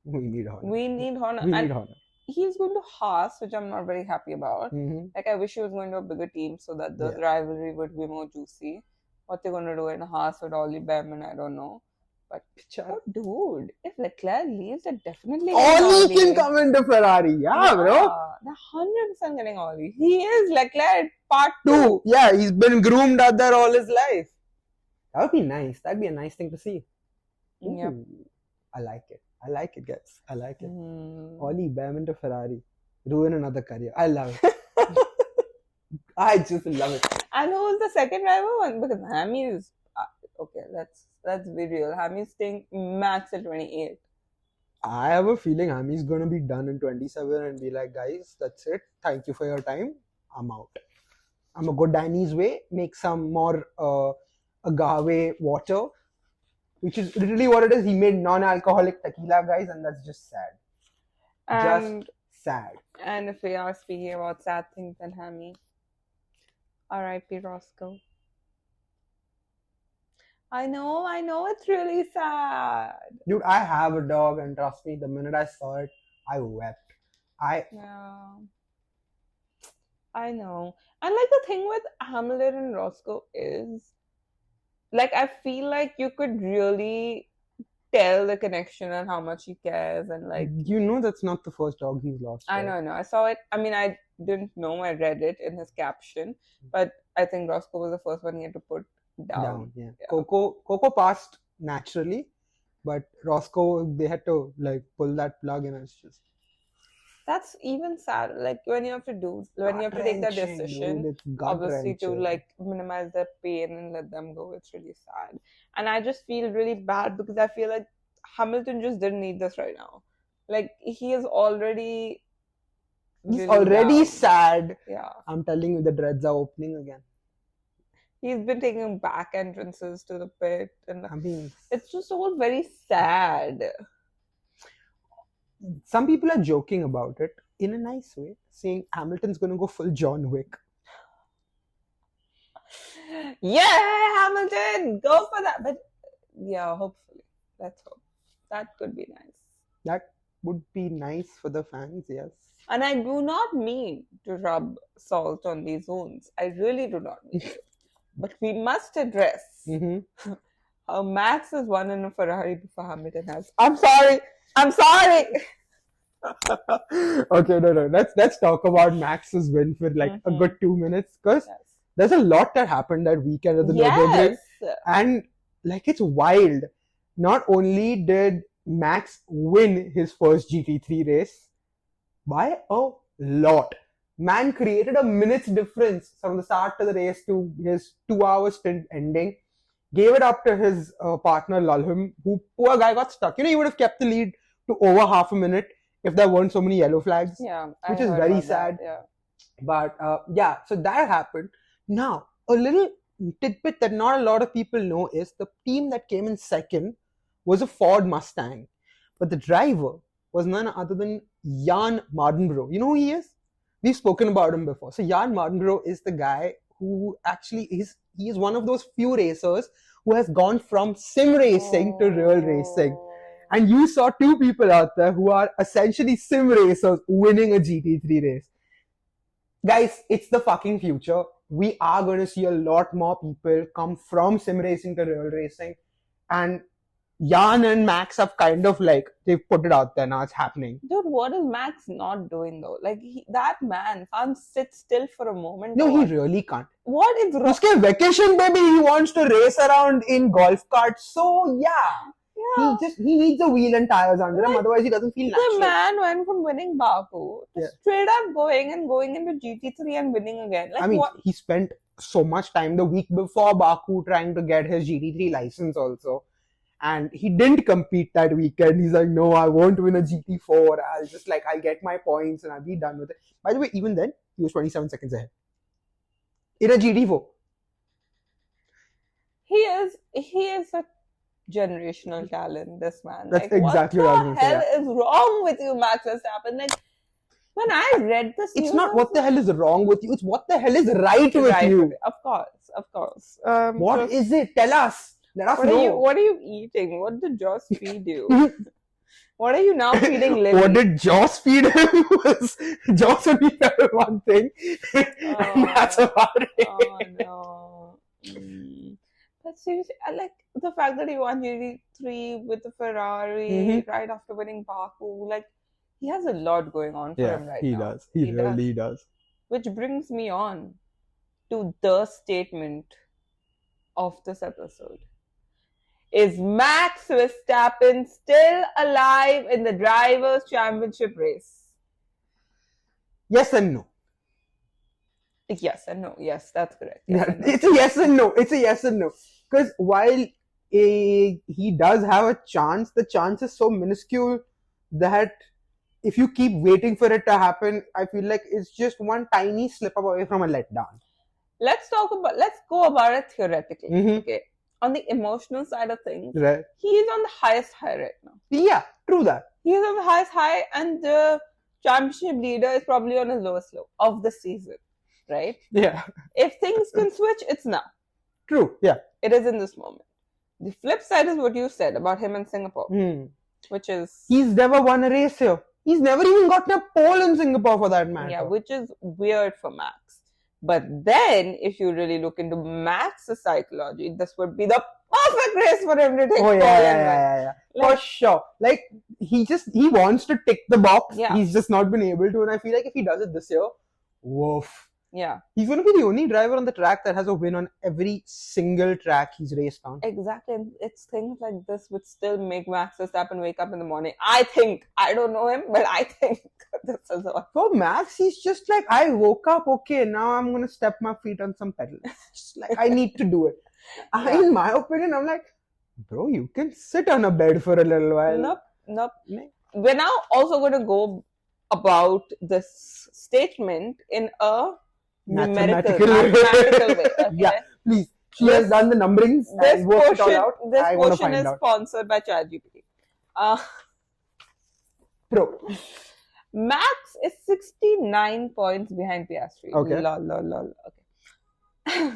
We need Horner. We need Horner. He's going to Haas, which I'm not very happy about. Mm-hmm. Like, I wish he was going to a bigger team so that the rivalry would be more juicy. What they're going to do in Haas with Ollie Behrman, I don't know. But, dude, if Leclerc leaves, they're definitely Ollie can come into Ferrari. Yeah, bro. They're 100% getting Ollie. He is Leclerc part 2. Yeah, he's been groomed out there all his life. That would be nice. That'd be a nice thing to see. Yep. I like it. I like it, guys. I like it. Ollie Behrman to Ferrari. Ruin another career. I love it. I just love it. And who's the second driver one? Because Hammy is... okay, let's be real. Hammy's staying max at 28. I have a feeling Hammy's going to be done in 27 and be like, guys, that's it. Thank you for your time. I'm out. I'm going to go Danny's way, make some more agave water, which is literally what it is. He made non-alcoholic tequila, guys, and that's just sad. Just sad. And if we are speaking about sad things, then Hammy, R.I.P. Roscoe. I know, it's really sad. Dude, I have a dog, and trust me, the minute I saw it, I wept. Yeah. I know. And like the thing with Hamilton and Roscoe is, like, I feel like you could really tell the connection and how much he cares, and like, that's not the first dog he's lost. Right? I know. I saw it. I mean, I didn't know. I read it in his caption, but I think Roscoe was the first one he had to put down. Yeah. Coco passed naturally, but Roscoe, they had to like pull that plug, and it's just... That's even sad. Like when you have to take that decision, obviously to like minimize their pain and let them go. It's really sad, and I just feel really bad because I feel like Hamilton just didn't need this right now. Like he is already. He's already down. Sad. Yeah. I'm telling you, the dreads are opening again. He's been taking back entrances to the pit, and I mean, it's just all very sad. Some people are joking about it in a nice way, saying Hamilton's going to go full John Wick. Yeah, Hamilton, go for that. But yeah, hopefully, let's hope. That could be nice. That would be nice for the fans, yes. And I do not mean to rub salt on these wounds. I really do not mean to. But we must address how Max has won in a Ferrari before Hamilton has. I'm sorry. Okay, no. Let's talk about Max's win for like a good 2 minutes, because there's a lot that happened that weekend at the Nürburgring, and like it's wild. Not only did Max win his first GT3 race by a lot. Man created a minute's difference from the start to the race to his 2-hour stint ending. Gave it up to his partner Lalham, who, poor guy, got stuck. He would have kept the lead to over half a minute if there weren't so many yellow flags. Yeah, which is very sad. But so that happened. Now, a little tidbit that not a lot of people know is the team that came in second was a Ford Mustang. But the driver was none other than Jan Mardenborough. You know who he is? We've spoken about him before. So Jan Mardenborough is the guy who actually he is one of those few racers who has gone from sim racing to real racing. And you saw two people out there who are essentially sim racers winning a GT3 race. Guys, it's the fucking future. We are going to see a lot more people come from sim racing to real racing. And Jan and Max have kind of like, they've put it out there now, it's happening. Dude, what is Max not doing though? Like, that man can't sit still for a moment. No, he really can't. What is wrong? Uske vacation, baby, he wants to race around in golf carts. So, yeah. Yeah. He needs a wheel and tires under him, Like, otherwise he doesn't feel natural. the man went from winning Baku to straight up going into GT3 and winning again. Like, I mean, what? he spent so much time the week before Baku trying to get his GT3 license also. And he didn't compete that weekend. He's like, no, I won't win a GT4. I'll get my points and I'll be done with it. By the way, even then, he was 27 seconds ahead. In a GT4. He is a generational talent, this man. That's like, exactly what I was going what to the say. hell is wrong with you, Max Verstappen? Like, when I read this It's news, not what the hell is wrong with you. It's what the hell is right with you. Of course. What is it? Tell us. Let us know. What are you eating? What did Joss feed you? What are you now feeding Lily? What did Joss feed him? Joss only fed one thing. And that's about it. Oh no. But seriously, I like the fact that he won GT3 with the Ferrari right after winning Baku. Like, he has a lot going on for him right now. He really does. Which brings me on to the statement of this episode. Is Max Verstappen still alive in the Drivers' Championship race? Yes and no. Yes and no. Yes, that's correct. It's a yes and no. It's a yes and no. Because while he does have a chance, the chance is so minuscule that if you keep waiting for it to happen, I feel like it's just one tiny slip up away from a letdown. Let's go about it theoretically. Okay. On the emotional side of things, right, he is on the highest high right now. Yeah, true that. He is on the highest high, and the championship leader is probably on his lowest low of the season, right? Yeah. If things can switch, it's now. True, yeah. It is in this moment. The flip side is what you said about him in Singapore, which is... He's never won a race here. He's never even gotten a pole in Singapore for that matter. Yeah, which is weird for Max. But then, if you really look into Max's psychology, this would be the perfect race for him to take. Oh yeah. Like, for sure. Like, he wants to tick the box. Yeah. He's just not been able to. And I feel like if he does it this year, woof. Yeah. He's going to be the only driver on the track that has a win on every single track he's raced on. Exactly. And it's things like this which still make Max Verstappen wake up in the morning. I think. I don't know him, but I think this is what. For Max, he's just like, I woke up, okay, now I'm going to step my feet on some pedals. Just like, I need to do it. Yeah. In my opinion, I'm like, bro, you can sit on a bed for a little while. Nope. We're now also going to go about this statement in a mathematical way. Okay? Yeah, please. She has done the numberings and worked it all out. This portion is sponsored by ChatGPT. Pro. Max is 69 points behind Piastri. Okay. Lol. Okay.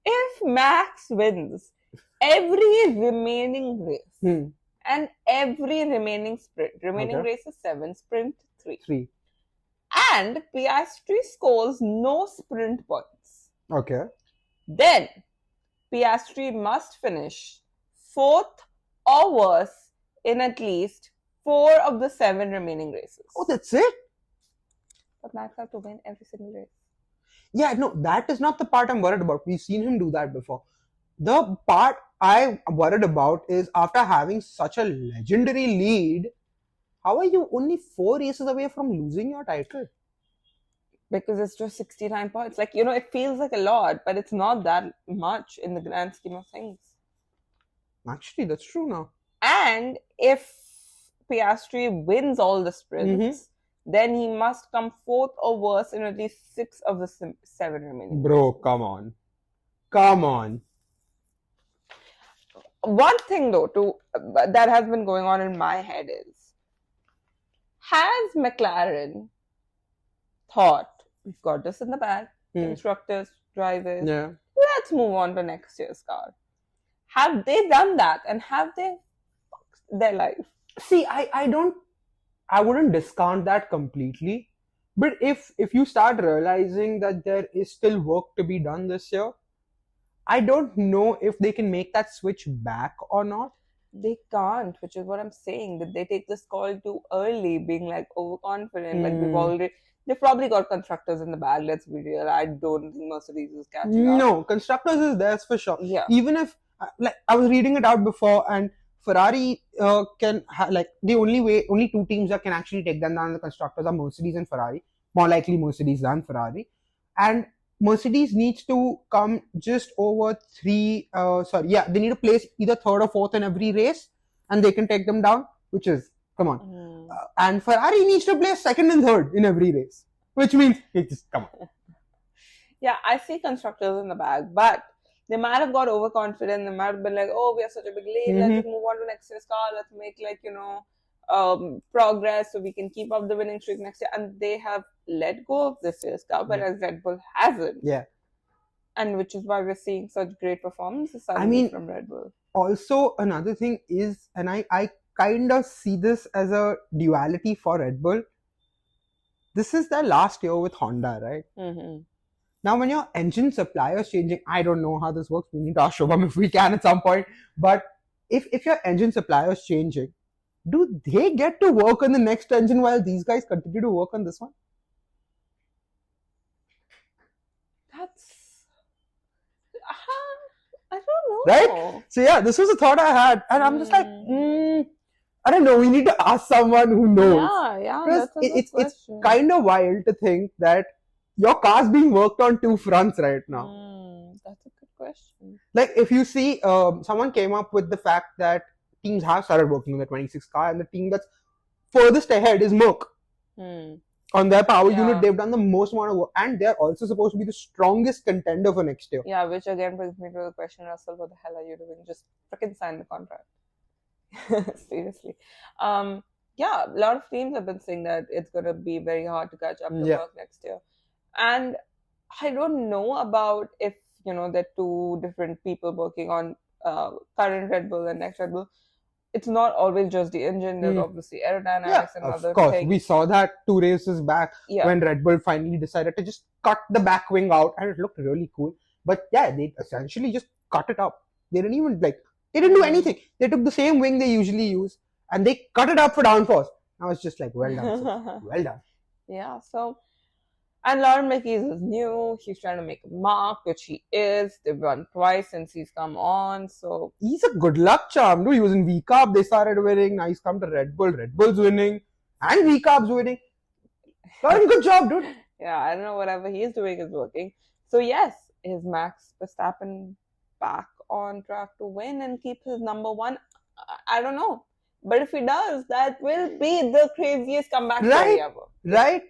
If Max wins every remaining race and every remaining sprint, race is 7, sprint 3. And Piastri scores no sprint points. Okay. Then Piastri must finish 4th or worse in at least 4 of the 7 remaining races. Oh, that's it? But Max has to win every single race. Yeah, no, that is not the part I'm worried about. We've seen him do that before. The part I'm worried about is after having such a legendary lead, how are you only 4 races away from losing your title? Because it's just 69 points. Like, it feels like a lot, but it's not that much in the grand scheme of things. Actually, that's true now. And if Piastri wins all the sprints, then he must come 4th or worse in at least 6 of the 7 remaining. Bro, come on. One thing though, that has been going on in my head is, has McLaren thought, we've got this in the bag, instructors, drivers, let's move on to next year's car. Have they done that and have they fucked their life? See, I wouldn't discount that completely. But if you start realizing that there is still work to be done this year, I don't know if they can make that switch back or not. They can't, which is what I'm saying, that they take this call too early, being like overconfident, like they've probably got constructors in the bag, let's be real. I don't think Mercedes is catching up. No, constructors is there for sure. Yeah. Even if, like, I was reading it out before, and Ferrari only two teams that can actually take them down in the constructors are Mercedes and Ferrari. More likely Mercedes than Ferrari. And Mercedes needs to come just over they need to place either third or fourth in every race and they can take them down, which is, come on. And Ferrari needs to place second and third in every race, which means, just come on. Yeah, I see constructors in the bag, but they might have got overconfident. They might have been like, oh, we are such a big lead. Let's just move on to next year's car. Let's make progress so we can keep up the winning streak next year. And they have let go of this year's car, whereas Red Bull hasn't. Yeah. And which is why we're seeing such great performances from Red Bull. Also, another thing is, and I kind of see this as a duality for Red Bull. This is their last year with Honda, right? Mm-hmm. Now, when your engine supplier is changing, I don't know how this works. We need to ask Shobham if we can at some point. But if your engine supplier is changing, do they get to work on the next engine while these guys continue to work on this one? I don't know. Right? So yeah, this was a thought I had. And I'm just like, I don't know. We need to ask someone who knows. Yeah. Because it's kind of wild to think that your car's being worked on two fronts right now. That's a good question. Like, if you see, someone came up with the fact that teams have started working on the 26 car, and the team that's furthest ahead is Merc. On their power unit, they've done the most amount of work, and they're also supposed to be the strongest contender for next year. Yeah, which again brings me to the question, Russell, what the hell are you doing? Just freaking sign the contract. Seriously. Yeah, a lot of teams have been saying that it's going to be very hard to catch up to Merc next year. And I don't know about if, there are two different people working on current Red Bull and next Red Bull. It's not always just the engine. There's obviously aerodynamics and other things. Of course. We saw that 2 races back when Red Bull finally decided to just cut the back wing out, and it looked really cool. But yeah, they essentially just cut it up. They didn't even they didn't do anything. They took the same wing they usually use and they cut it up for downforce. I was just like, well done. Well done. Yeah, so... And Lauren Mickey's is new. He's trying to make a mark, which he is. They've won twice since he's come on. So he's a good luck charm, dude. He was in V-Carb. They started winning. Now he's come to Red Bull. Red Bull's winning. And V-Carb's winning. Lauren, good job, dude. Yeah, I don't know. Whatever he's doing is working. So yes, is Max Verstappen back on track to win and keep his number one? I don't know. But if he does, that will be the craziest comeback story ever. Right?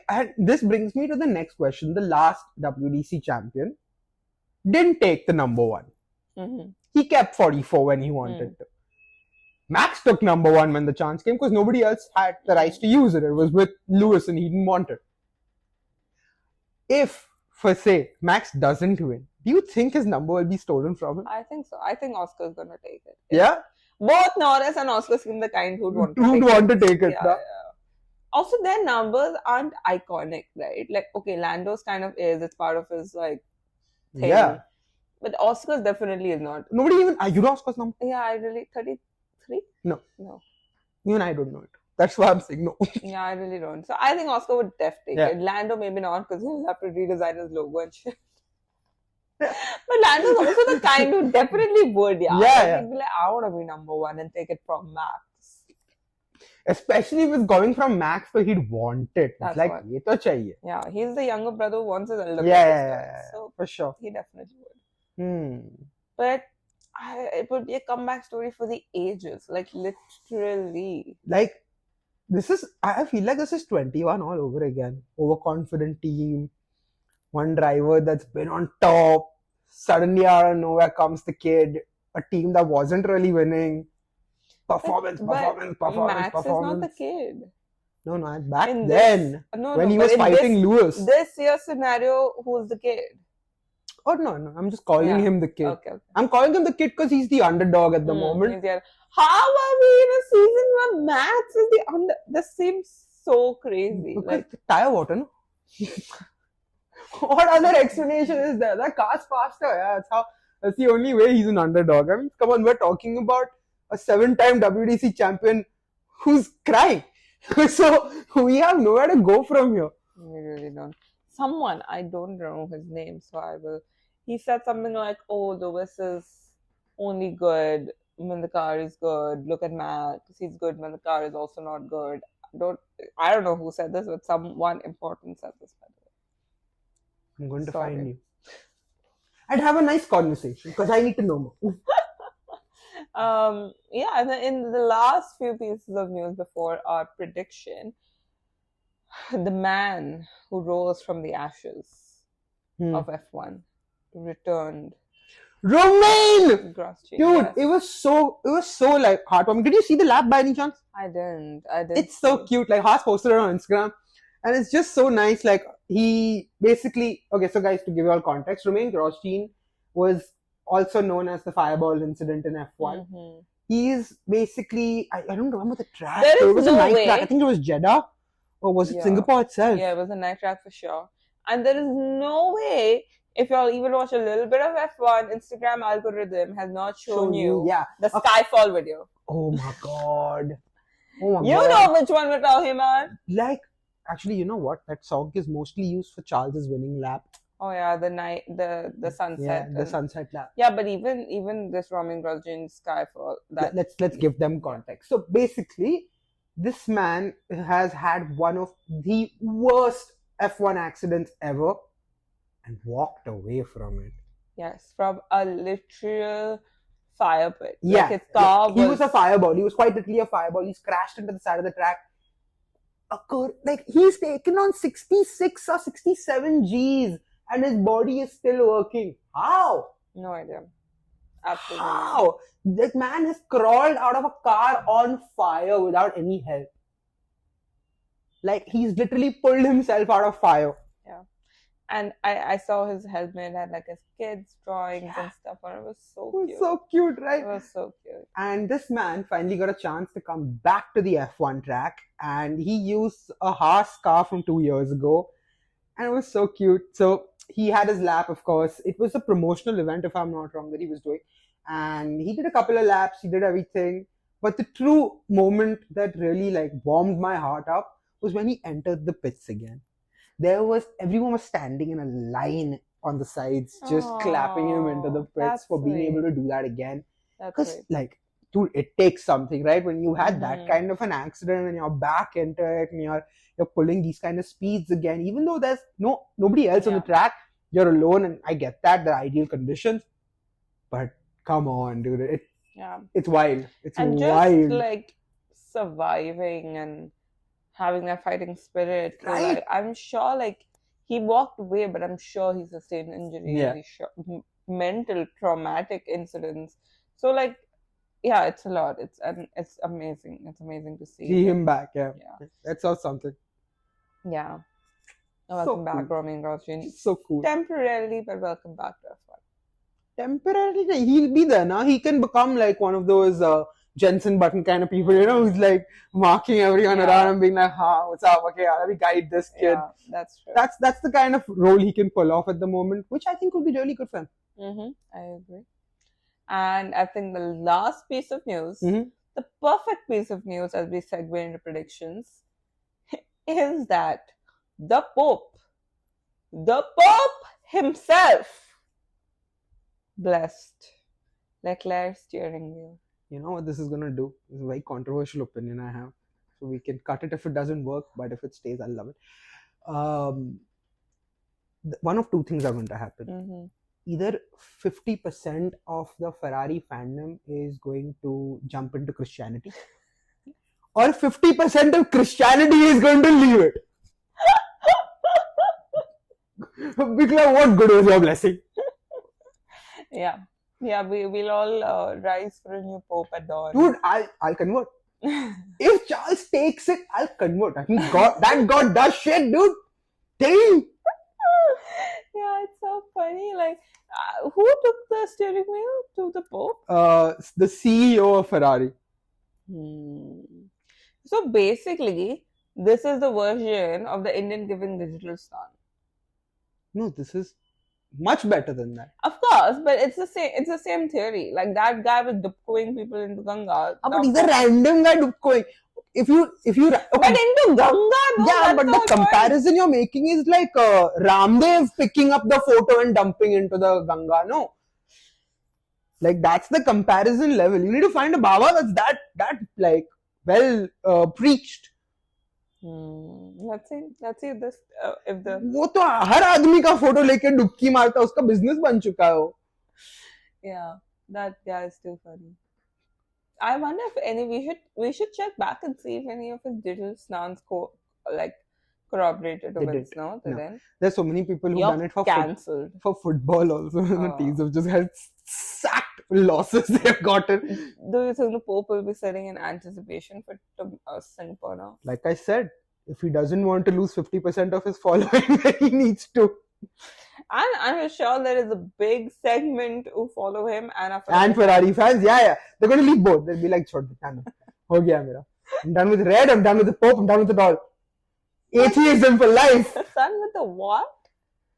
And this brings me to the next question. The last WDC champion didn't take the number one. He kept 44 when he wanted to. Max took number one when the chance came because nobody else had the rights to use it. It was with Lewis and he didn't want it. If, for say, Max doesn't win, do you think his number will be stolen from him? I think so. I think Oscar's going to take it. Yeah? Both Norris and Oscar seem the kind who'd want to take it. Yeah. Also, their numbers aren't iconic, right? Like, okay, Lando's kind of is. It's part of his, thing. Yeah. But Oscar's definitely is not. Nobody even... You know Oscar's number? Yeah, I really... 33? No. Even I don't know it. That's why I'm saying no. Yeah, I really don't. So, I think Oscar would definitely take it. Lando maybe not because he'll have to redesign his logo and shit. But Lando's also the kind who definitely would, yeah. He'd be like, I want to be number one and take it from Max. Especially if it's going from Max, so he'd want it. It's like, ye to chahiye. Yeah, he's the younger brother who wants his elder brother. Yeah, so for sure. He definitely would. But it would be a comeback story for the ages. Like, literally. Like, I feel like this is 21 all over again. Overconfident team. One driver that's been on top. Suddenly out of nowhere comes the kid. A team that wasn't really winning. Performance. Max is not the kid. No, back then. When he was fighting Lewis. This year's scenario, who's the kid? Oh, no. I'm just calling him the kid. Okay. I'm calling him the kid because he's the underdog at the moment. How are we in a season where Max is the under... This seems so crazy. Because tire water, no? What other explanation is there? That car's faster. Yeah, that's the only way he's an underdog. I mean, come on, we're talking about a 7-time WDC champion who's crying. So we have nowhere to go from here. We really don't. Someone, I don't know his name, so I will. He said something like, oh, Lewis is only good when the car is good. Look at Max. He's good when the car is also not good. I don't know who said this, but someone important said this, by the way. I'm going to Sorry. find you. I'd have a nice conversation because I need to know more. Yeah, and then in the last few pieces of news before our prediction, the man who rose from the ashes of F1 returned. Romain! Grosjean, Dude, yes. it was so like heartwarming. Did you see the lap by any chance? I didn't. It's so cute. Like Haas posted it on Instagram, and it's just so nice. Like he basically, okay, so guys, to give you all context, Romain Grosjean was also known as the fireball incident in F1. Mm-hmm. He's basically, I don't remember the track. There is it was no a night way. track. I think it was Jeddah, or was it Singapore itself? Yeah, it was a night track for sure. And there is no way, if y'all even watch a little bit of F1, Instagram algorithm has not shown you the Skyfall video. Oh my god. Oh my god. You know which one we're talking about. Like, actually, you know what? That song is mostly used for Charles's winning lap. Oh yeah, the sunset. Yeah, the sunset lap. Yeah, but even this Romain Grosjean Skyfall. Let's give them context. So basically, this man has had one of the worst F1 accidents ever and walked away from it. Yes, from a literal fire pit. Yeah, like his car he was a fireball. He was quite literally a fireball. He's crashed into the side of the track. Like he's taken on 66 or 67 Gs and his body is still working. How? No idea. Absolutely. How? That man has crawled out of a car on fire without any help. Like he's literally pulled himself out of fire. Yeah. And I saw his helmet had like his kids' drawings and stuff on it. It was so cute. It was so cute, right? It was so cute. And this man finally got a chance to come back to the F1 track, and he used a Haas car from 2 years ago, and it was so cute. So he had his lap, of course. It was a promotional event, if I'm not wrong, that he was doing, and he did a couple of laps. He did everything, but the true moment that really like warmed my heart up was when he entered the pits again. Everyone was standing in a line on the sides, just clapping him into the pits for being able to do that again. Because, like, dude, it takes something, right? When you had that kind of an accident and you're back into it and you're pulling these kind of speeds again, even though there's nobody else on the track, you're alone, and I get that, the ideal conditions. But come on, dude, it's wild. It's and wild. Just like surviving and having that fighting spirit. Right. Like, I'm sure like he walked away, but I'm sure he sustained injuries, mental traumatic incidents. So like, yeah, it's a lot. It's amazing. It's amazing to see him back. Yeah. That's all something. Yeah. Welcome back, Romain Grosjean. So cool. Temporarily, but welcome back to F1. Temporarily, he'll be there now. He can become like one of those Jensen Button kind of people, who's like marking everyone around and being like, what's up? Okay, let me guide this kid. Yeah, that's true. That's the kind of role he can pull off at the moment, which I think would be really good for him. I agree. And I think the last piece of news, the perfect piece of news as we segue into predictions, is that the Pope himself blessed Leclerc's steering wheel. You know what this is going to do? It's a very controversial opinion I have. So we can cut it if it doesn't work, but if it stays, I'll love it. One of two things are going to happen. Either 50% of the Ferrari fandom is going to jump into Christianity, or 50% of Christianity is going to leave it. Because what good was your blessing? Yeah, we'll all rise for a new Pope at dawn. Dude, I'll convert. If Charles takes it, I'll convert. I mean, that God does shit, dude. Damn. Yeah, it's so funny. Like, who took the steering wheel to the Pope? The CEO of Ferrari. So basically, this is the version of the Indian giving digital star. No, this is much better than that. Of course, but it's the same. It's the same theory. Like that guy was dupcoing people into Ganga. But he's a random guy dupcoing. If you okay. But into Ganga, no. Yeah, but the comparison you're making is like Ramdev picking up the photo and dumping into the Ganga. No. Like that's the comparison level. You need to find a Baba that's that like well preached. Let's see this if the वो तो हर आदमी का photo लेके डुबकी मारता है, उसका business बन चुका है वो. yeah, that guy is too funny. I wonder if we should check back and see if any of his digital snans corroborated to They Vince. did. No, No. then There's so many people who've you're done it for cancelled. for football also. The Oh. teams have just had sacked losses they've gotten. Do you think the Pope will be sitting in anticipation for Singapore now? Like I said, if he doesn't want to lose 50% of his following, then he needs to. And I'm sure there is a big segment who follow him And Ferrari fans, yeah. They're going to leave both. They'll be like, chhod de, done. Ho gaya mera. I'm done with red, I'm done with the Pope, I'm done with it all. Atheism for life. Done with the what?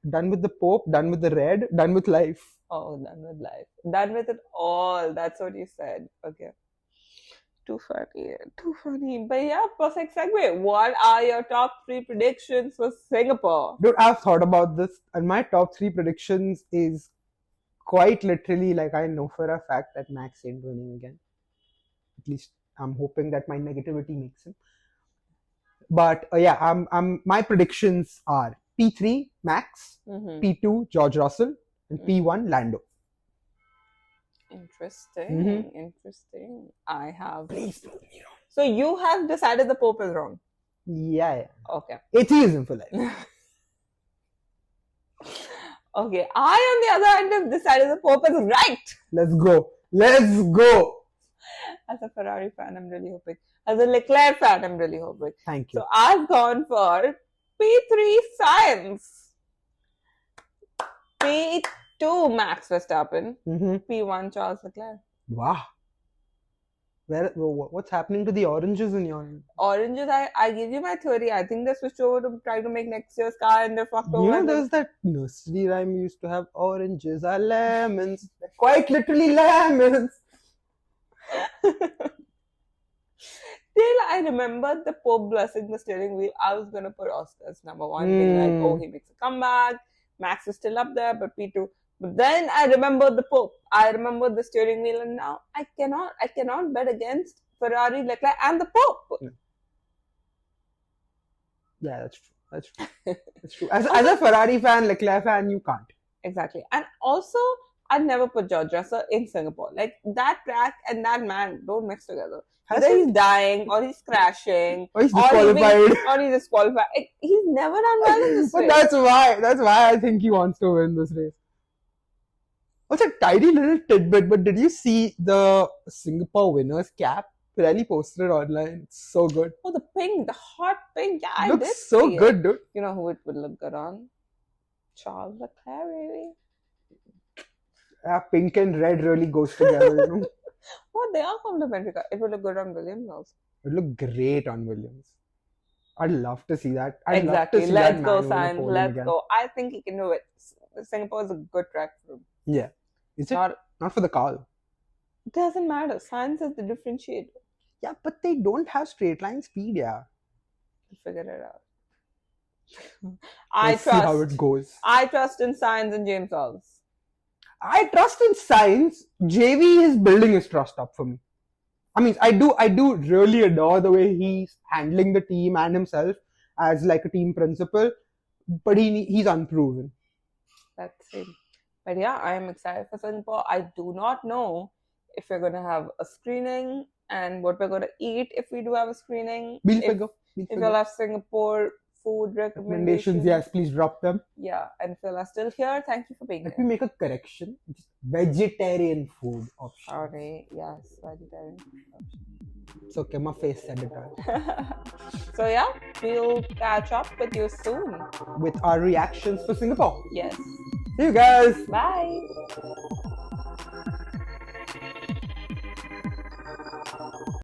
Done with the Pope, done with the red, done with life. Oh, done with life. Done with it all. That's what you said. Okay. Too funny. But yeah, perfect segue. What are your top 3 predictions for Singapore? Dude, I've thought about this, and my top 3 predictions is quite literally like I know for a fact that Max ain't winning again. At least I'm hoping that my negativity makes him. But yeah, my predictions are P3 Max, P2 George Russell, and P1 Lando. Interesting. I have. Please prove me wrong. So you have decided the Pope is wrong. Yeah. Okay. Atheism for life. Okay. I, on the other hand, have decided the Pope is right. Let's go. As a Ferrari fan, I'm really hoping. As a Leclerc fan, I'm really hoping. Thank you. So I've gone for P3 Science, P2 Max Verstappen, P1 Charles Leclerc. Wow. What's happening to the oranges in your end? Oranges, I give you my theory. I think they switched over to try to make next year's car and they fucked over. You know, there's that nursery rhyme we used to have, oranges are lemons. They're quite literally lemons. Till I remember the Pope blessing the steering wheel, I was going to put Oscar as number 1, being like, oh, he makes a comeback. Max is still up there, but P2. But then I remember the Pope. I remember the steering wheel, and now I cannot bet against Ferrari, Leclerc, and the Pope. Yeah, that's true. As a Ferrari fan, Leclerc fan, you can't. Exactly. And also, I'd never put George Russell in Singapore. Like, that track and that man don't mix together. Either he's dying, or he's crashing, or he's disqualified. Or he's disqualified. He's never done well in this race. But that's why I think he wants to win this race. What's a tiny little tidbit, but did you see the Singapore winners cap? Pirelli posted it online. It's so good. Oh, the hot pink. Yeah, I did. Looks so good, dude. You know who it would look good on? Charles Leclerc, baby. Yeah, pink and red really goes together, you know. Well, they are complementary. It would look good on Williams also. It would look great on Williams. I'd love to see that. Exactly. Let's go, Sainz. Let's go. I think he can do it. Singapore is a good track for him. Yeah. Is it? Not for the car. It doesn't matter. Science is the differentiator. Yeah, but they don't have straight line speed, yeah. We'll figure it out. Let's see how it goes. I trust in Science and James Charles. I trust in Science. JV is building his trust up for me. I mean, I do really adore the way he's handling the team and himself as like a team principal, but he's unproven. That's it. But yeah, I am excited for Singapore. I do not know if we're going to have a screening and what we're going to eat if we do have a screening. If you'll have Singapore food recommendations. Yes, please drop them. Yeah, and if you are still here, thank you for being here. Let me make a correction. Just vegetarian food option. Sorry, yes, vegetarian food option. It's okay, my face said it all. So yeah, we'll catch up with you soon. With our reactions for Singapore. Yes. See you guys. Bye.